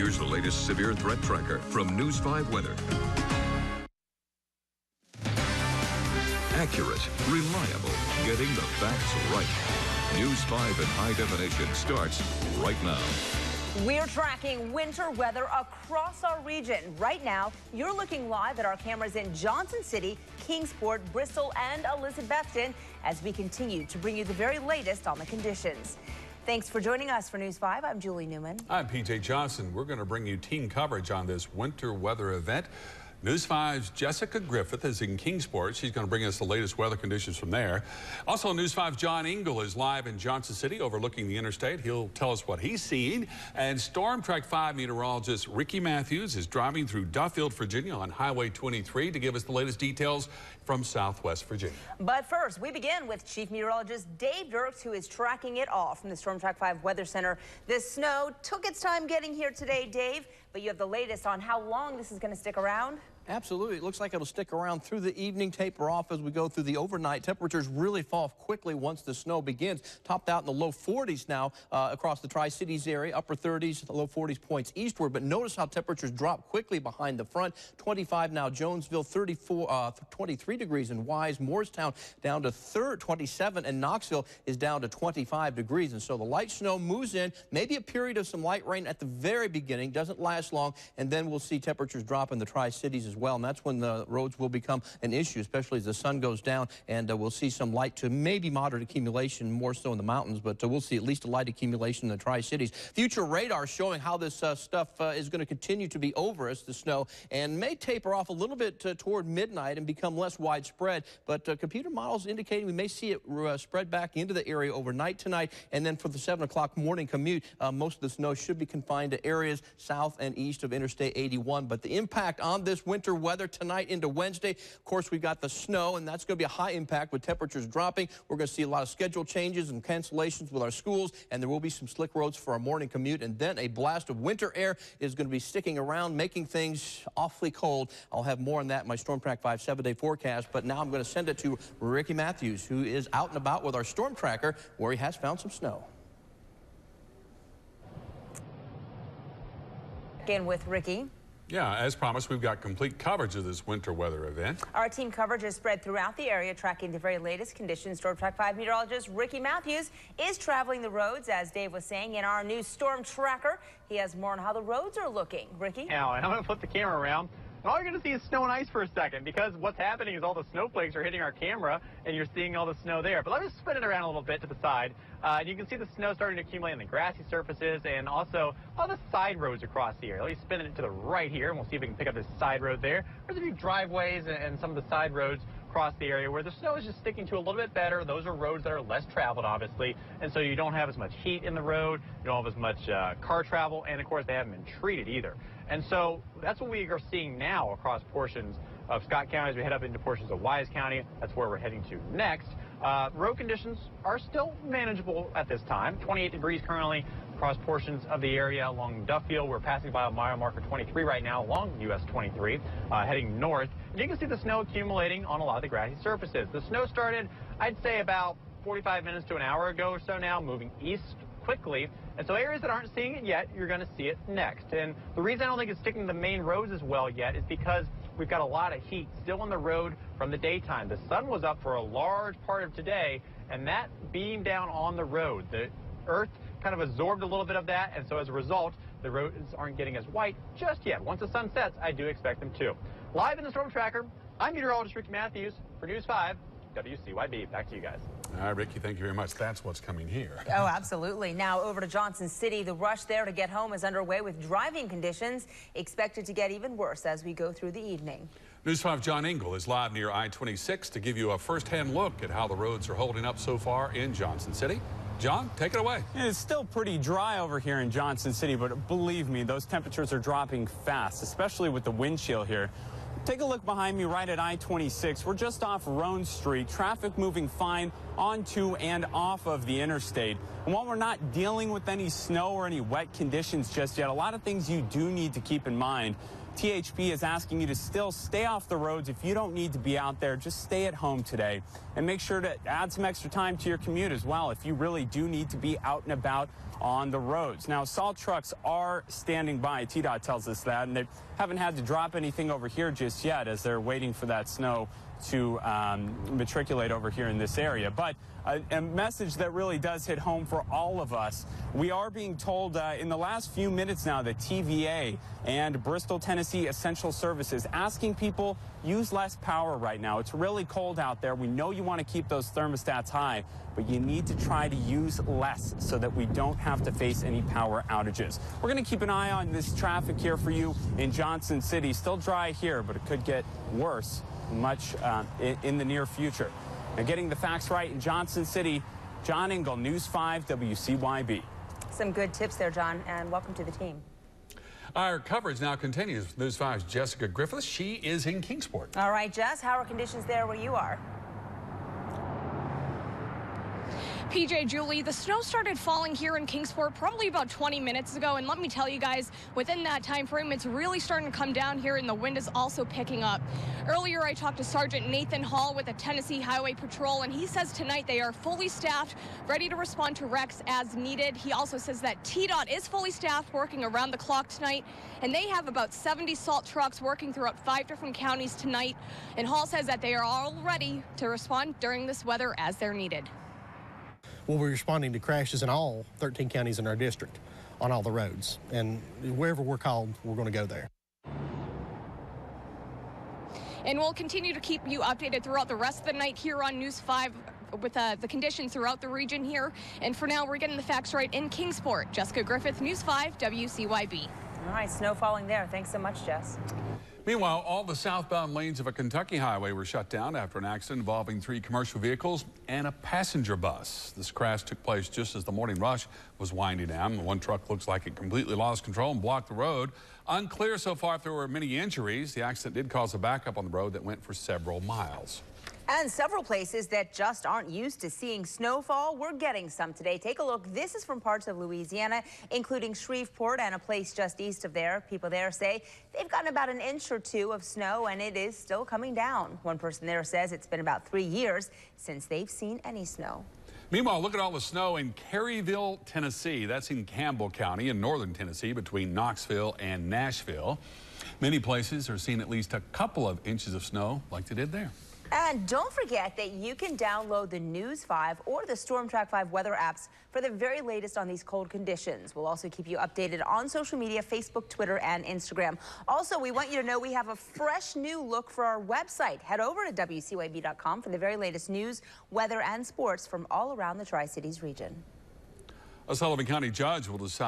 Here's the latest severe threat tracker from News 5 Weather. Accurate, reliable, getting the facts right. News 5 in high definition starts right now. We're tracking winter weather across our region. Right now, you're looking live at our cameras in Johnson City, Kingsport, Bristol, and Elizabethton as we continue to bring you the very latest on the conditions. Thanks for joining us for News 5. I'm Julie Newman. I'm PJ Johnson. We're going to bring you team coverage on this winter weather event. News 5's Jessica Griffith is in Kingsport. She's going to bring us the latest weather conditions from there. Also, News 5's John Engel is live in Johnson City overlooking the interstate. He'll tell us what he's seen. And Storm Track 5 meteorologist Ricky Matthews is driving through Duffield, Virginia on Highway 23 to give us the latest details from Southwest Virginia. But first, we begin with Chief Meteorologist Dave Dirks, who is tracking it all from the Storm Track 5 Weather Center. This snow took its time getting here today, Dave, but you have the latest on how long this is going to stick around. Absolutely. It looks like it'll stick around through the evening, taper off as we go through the overnight. Temperatures really fall quickly once the snow begins. Topped out in the low 40s now across the Tri-Cities area, upper 30s, low 40s points eastward. But notice how temperatures drop quickly behind the front. 25 now, Jonesville, 23 degrees in Wise, Moorestown down to 27, and Knoxville is down to 25 degrees. And so the light snow moves in, maybe a period of some light rain at the very beginning, doesn't last long, and then we'll see temperatures drop in the Tri-Cities as well, and that's when the roads will become an issue, especially as the sun goes down, and we'll see some light to maybe moderate accumulation, more so in the mountains, but we'll see at least a light accumulation in the Tri-Cities. Future radar showing how this stuff is going to continue to be over us, the snow, and may taper off a little bit toward midnight and become less widespread, but computer models indicating we may see it spread back into the area overnight tonight, and then for the 7 o'clock morning commute, most of the snow should be confined to areas south and east of Interstate 81, but the impact on this winter weather tonight into Wednesday, of course, we've got the snow, and that's going to be a high impact with temperatures dropping. We're going to see a lot of schedule changes and cancellations with our schools, and there will be some slick roads for our morning commute, and then a blast of winter air is going to be sticking around, making things awfully cold. I'll have more on that in my Storm Track 5 7-day forecast, but now I'm going to send it to Ricky Matthews, who is out and about with our storm tracker, where he has found some snow. Again with Ricky. Yeah, as promised, we've got complete coverage of this winter weather event. Our team coverage is spread throughout the area, tracking the very latest conditions. Storm Track 5 meteorologist Ricky Matthews is traveling the roads, as Dave was saying, in our new storm tracker. He has more on how the roads are looking. Ricky? Now, and I'm going to flip the camera around. And all you're going to see is snow and ice for a second, because what's happening is all the snowflakes are hitting our camera, and you're seeing all the snow there. But let me spin it around a little bit to the side. And you can see the snow starting to accumulate on the grassy surfaces and also all the side roads across the area. Let me spin it to the right here, and we'll see if we can pick up this side road there. There's a few driveways and some of the side roads across the area where the snow is just sticking to a little bit better. Those are roads that are less traveled, obviously, and so you don't have as much heat in the road, you don't have as much car travel, and of course they haven't been treated either. And so that's what we are seeing now across portions of Scott County as we head up into portions of Wise County. That's where we're heading to next. Road conditions are still manageable at this time. 28 degrees currently across portions of the area along Duffield. We're passing by a mile marker 23 right now along US 23, heading north. And you can see the snow accumulating on a lot of the grassy surfaces. The snow started, I'd say, about 45 minutes to an hour ago or so now, moving east quickly. And so areas that aren't seeing it yet, you're going to see it next. And the reason I don't think it's sticking to the main roads as well yet is because we've got a lot of heat still on the road from the daytime. The sun was up for a large part of today, and that beamed down on the road. The earth kind of absorbed a little bit of that, and so as a result, the roads aren't getting as white just yet. Once the sun sets, I do expect them to. Live in the Storm Tracker, I'm meteorologist Ricky Matthews for News 5 WCYB. Back to you guys. All right, Ricky, thank you very much. That's what's coming here. Oh, absolutely. Now over to Johnson City. The rush there to get home is underway with driving conditions expected to get even worse as we go through the evening. News 5 John Engel is live near I-26 to give you a first-hand look at how the roads are holding up so far in Johnson City. John, take it away. It's still pretty dry over here in Johnson City, but believe me, those temperatures are dropping fast, especially with the wind chill here. Take a look behind me right at I-26. We're just off Roan Street. Traffic moving fine onto and off of the interstate. And while we're not dealing with any snow or any wet conditions just yet, a lot of things you do need to keep in mind. THP is asking you to still stay off the roads. If you don't need to be out there, just stay at home today. And make sure to add some extra time to your commute as well. If you really do need to be out and about, on the roads. Now, salt trucks are standing by. TDOT tells us that, and they haven't had to drop anything over here just yet as they're waiting for that snow to matriculate over here in this area. But a message that really does hit home for all of us. We are being told in the last few minutes now that TVA and Bristol, Tennessee Essential Services asking people use less power right now. It's really cold out there. We know you want to keep those thermostats high, but you need to try to use less so that we don't have to face any power outages. We're going to keep an eye on this traffic here for you in Johnson City. Still dry here, but it could get worse much in the near future. Now, getting the facts right in Johnson City, John Engel, News 5 WCYB. Some good tips there, John, and welcome to the team. Our coverage now continues with News 5's Jessica Griffith. She is in Kingsport. All right, Jess, how are conditions there where you are? PJ, Julie, the snow started falling here in Kingsport probably about 20 minutes ago, and let me tell you guys, within that time frame, it's really starting to come down here, and the wind is also picking up. Earlier, I talked to Sergeant Nathan Hall with the Tennessee Highway Patrol, and he says tonight they are fully staffed, ready to respond to wrecks as needed. He also says that TDOT is fully staffed, working around the clock tonight, and they have about 70 salt trucks working throughout 5 different counties tonight. And Hall says that they are all ready to respond during this weather as they're needed. We'll be responding to crashes in all 13 counties in our district on all the roads. And wherever we're called, we're going to go there. And we'll continue to keep you updated throughout the rest of the night here on News 5 with the conditions throughout the region here. And for now, we're getting the facts right in Kingsport. Jessica Griffith, News 5 WCYB. All right, snow falling there. Thanks so much, Jess. Meanwhile, all the southbound lanes of a Kentucky highway were shut down after an accident involving 3 commercial vehicles and a passenger bus. This crash took place just as the morning rush was winding down. One truck looks like it completely lost control and blocked the road. Unclear so far if there were many injuries. The accident did cause a backup on the road that went for several miles. And several places that just aren't used to seeing snowfall, we're getting some today. Take a look. This is from parts of Louisiana, including Shreveport and a place just east of there. People there say they've gotten about an inch or 2 of snow, and it is still coming down. One person there says it's been about 3 years since they've seen any snow. Meanwhile, look at all the snow in Caryville, Tennessee. That's in Campbell County in northern Tennessee between Knoxville and Nashville. Many places are seeing at least a couple of inches of snow like they did there. And don't forget that you can download the News 5 or the Storm Track 5 weather apps for the very latest on these cold conditions. We'll also keep you updated on social media, Facebook, Twitter, and Instagram. Also, we want you to know we have a fresh new look for our website. Head over to WCYB.com for the very latest news, weather, and sports from all around the Tri-Cities region. A Sullivan County judge will decide